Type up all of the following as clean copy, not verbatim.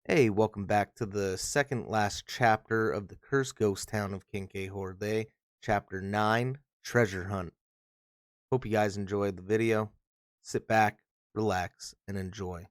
Hey, welcome back to the second last chapter of the Cursed Ghost Town of Kinke Horde, Chapter 9, Treasure Hunt. Hope you guys enjoyed the video. Sit back, relax, and enjoy.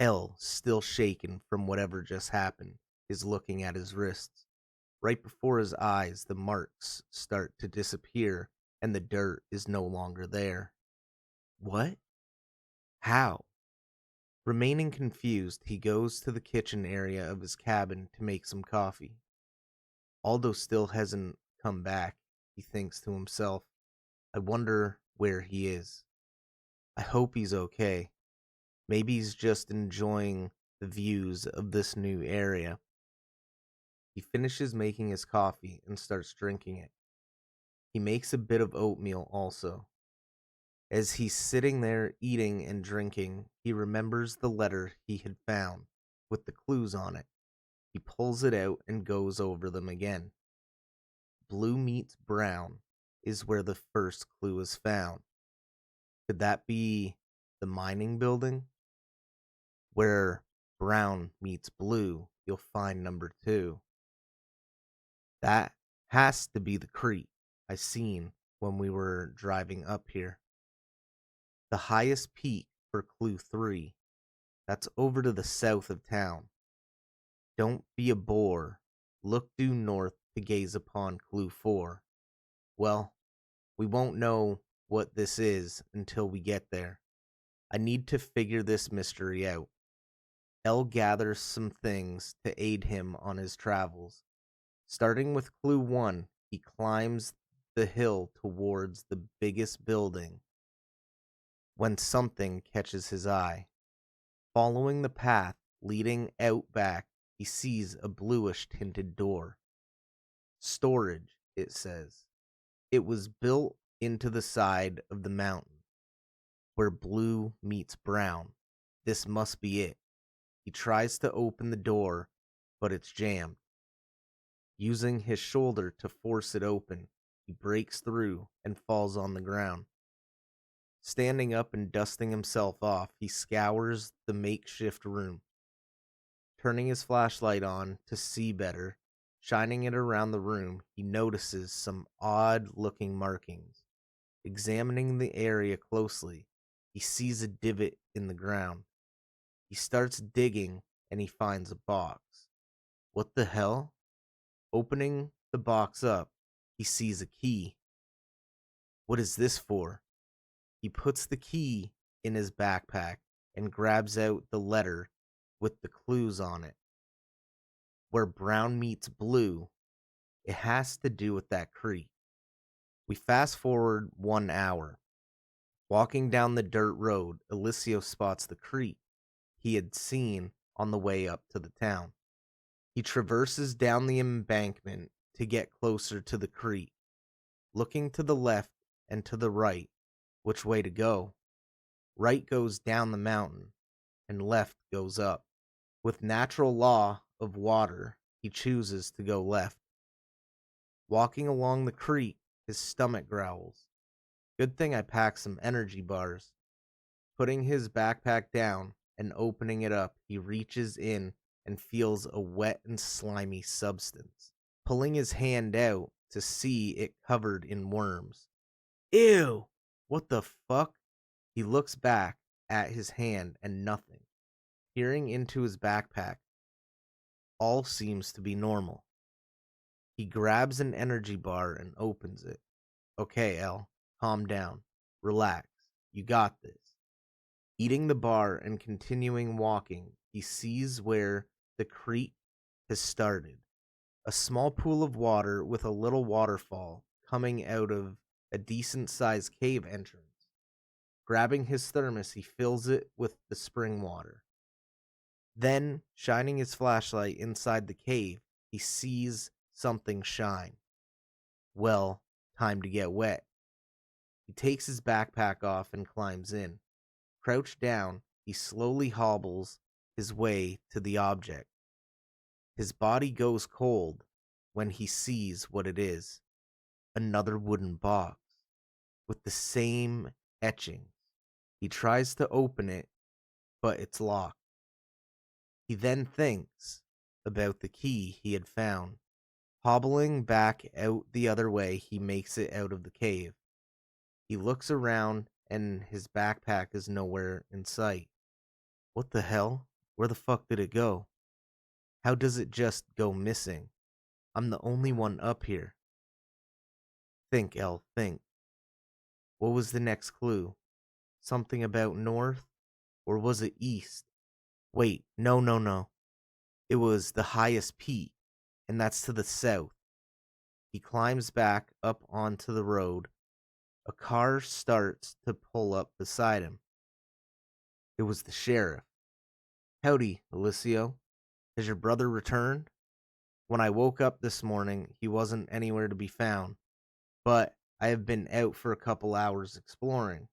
L, still shaken from whatever just happened, is looking at his wrists. Right before his eyes, the marks start to disappear and the dirt is no longer there. What? How? Remaining confused, he goes to the kitchen area of his cabin to make some coffee. Aldo still hasn't come back, he thinks to himself. I wonder where he is. I hope he's okay. Maybe he's just enjoying the views of this new area. He finishes making his coffee and starts drinking it. He makes a bit of oatmeal also. As he's sitting there eating and drinking, he remembers the letter he had found with the clues on it. He pulls it out and goes over them again. Blue meets brown is where the first clue is found. Could that be the mining building? Where brown meets blue, you'll find number 2. That has to be the creek I seen when we were driving up here. The highest peak for clue 3. That's over to the south of town. Don't be a bore. Look due north to gaze upon clue 4. Well, we won't know what this is until we get there. I need to figure this mystery out. L gathers some things to aid him on his travels. Starting with clue 1, he climbs the hill towards the biggest building when something catches his eye. Following the path leading out back, he sees a bluish tinted door. Storage, it says. It was built into the side of the mountain, where blue meets brown. This must be it. He tries to open the door, but it's jammed. Using his shoulder to force it open, he breaks through and falls on the ground. Standing up and dusting himself off, he scours the makeshift room. Turning his flashlight on to see better, shining it around the room, he notices some odd-looking markings. Examining the area closely, he sees a divot in the ground. He starts digging and he finds a box. What the hell? Opening the box up, he sees a key. What is this for? He puts the key in his backpack and grabs out the letter with the clues on it. Where brown meets blue, it has to do with that creek. We fast forward 1 hour. Walking down the dirt road, Elisio spots the creek he had seen on the way up to the town. He traverses down the embankment to get closer to the creek, looking to the left and to the right. Which way to go? Right goes down the mountain, and left goes up. With natural law of water, he chooses to go left. Walking along the creek, his stomach growls. Good thing I packed some energy bars. Putting his backpack down and opening it up, he reaches in and feels a wet and slimy substance. Pulling his hand out to see it covered in worms. Ew! What the fuck? He looks back at his hand and nothing. Peering into his backpack, all seems to be normal. He grabs an energy bar and opens it. Okay, L, calm down. Relax. You got this. Eating the bar and continuing walking, he sees where the creek has started. A small pool of water with a little waterfall coming out of a decent-sized cave entrance. Grabbing his thermos, he fills it with the spring water. Then, shining his flashlight inside the cave, he sees something shine. Well, time to get wet. He takes his backpack off and climbs in. Crouched down, he slowly hobbles his way to the object. His body goes cold when he sees what it is: another wooden box with the same etchings. He tries to open it, but it's locked. He then thinks about the key he had found. Hobbling back out the other way, he makes it out of the cave. He looks around and his backpack is nowhere in sight. What the hell? Where the fuck did it go? How does it just go missing? I'm the only one up here. Think, El, think. What was the next clue? Something about north? Or was it east? Wait, no. It was the highest peak, and that's to the south. He climbs back up onto the road. A car starts to pull up beside him. It was the sheriff. Howdy, Elisio. Has your brother returned? When I woke up this morning, he wasn't anywhere to be found, but I have been out for a couple hours exploring.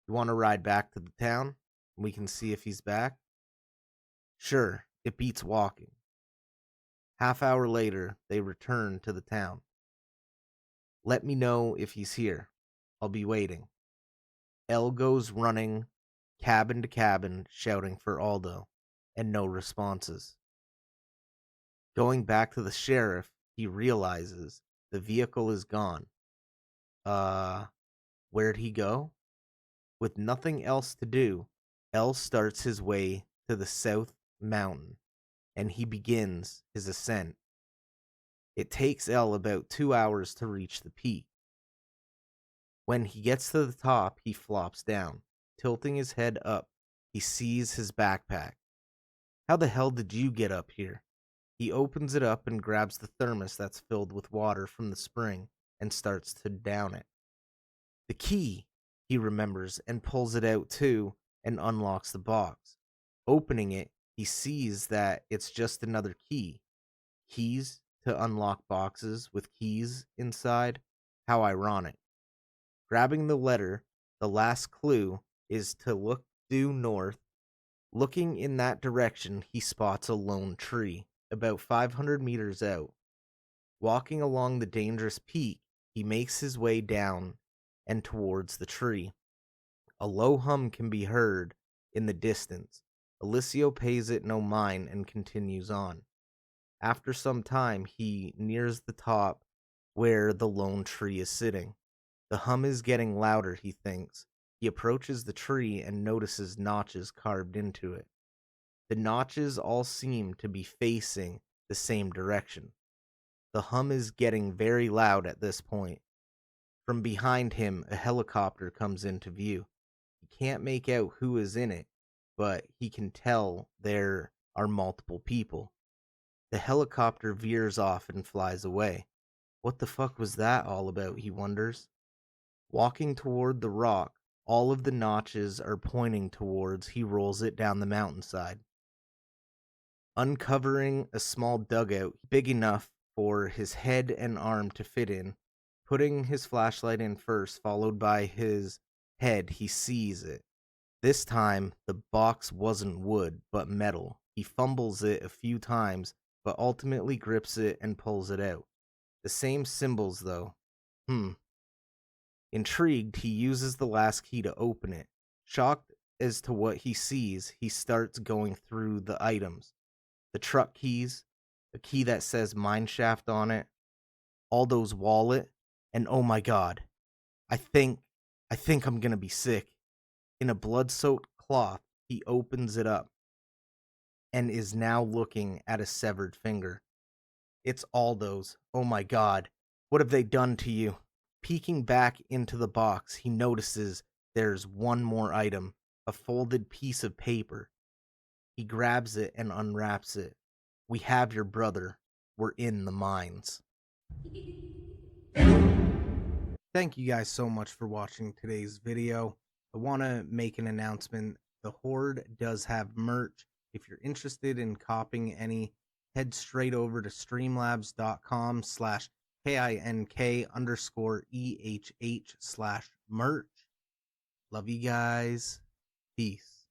You want to ride back to the town? We can see if he's back? Sure, it beats walking. Half-hour later, they return to the town. Let me know if he's here. I'll be waiting. El goes running cabin to cabin, shouting for Aldo, and no responses. Going back to the sheriff, he realizes the vehicle is gone. Where'd he go? With nothing else to do, El starts his way to the south mountain, and he begins his ascent. It takes El about 2 hours to reach the peak. When he gets to the top, he flops down. Tilting his head up, he sees his backpack. How the hell did you get up here? He opens it up and grabs the thermos that's filled with water from the spring and starts to down it. The key, he remembers, and pulls it out too and unlocks the box. Opening it, he sees that it's just another key. Keys to unlock boxes with keys inside? How ironic. Grabbing the letter, the last clue is to look due north. Looking in that direction, he spots a lone tree, about 500 meters out. Walking along the dangerous peak, he makes his way down and towards the tree. A low hum can be heard in the distance. Elisio pays it no mind and continues on. After some time, he nears the top where the lone tree is sitting. The hum is getting louder, he thinks. He approaches the tree and notices notches carved into it. The notches all seem to be facing the same direction. The hum is getting very loud at this point. From behind him, a helicopter comes into view. He can't make out who is in it, but he can tell there are multiple people. The helicopter veers off and flies away. What the fuck was that all about, he wonders. Walking toward the rock, all of the notches are pointing towards. He rolls it down the mountainside, uncovering a small dugout big enough for his head and arm to fit in. Putting his flashlight in first, followed by his head, he sees it. This time, the box wasn't wood, but metal. He fumbles it a few times, but ultimately grips it and pulls it out. The same symbols, though. Intrigued, he uses the last key to open it. Shocked as to what he sees, he starts going through the items. The truck keys, a key that says mineshaft on it, Aldo's wallet, and oh my god, I think I'm gonna be sick. In a blood-soaked cloth, he opens it up and is now looking at a severed finger. It's Aldo's. Oh my god, what have they done to you? Peeking back into the box, he notices there's one more item, a folded piece of paper. He grabs it and unwraps it. We have your brother. We're in the mines. Thank you guys so much for watching today's video. I want to make an announcement. The Horde does have merch. If you're interested in copying any, head straight over to streamlabs.com/KINK_EHH/merch. Love you guys. Peace.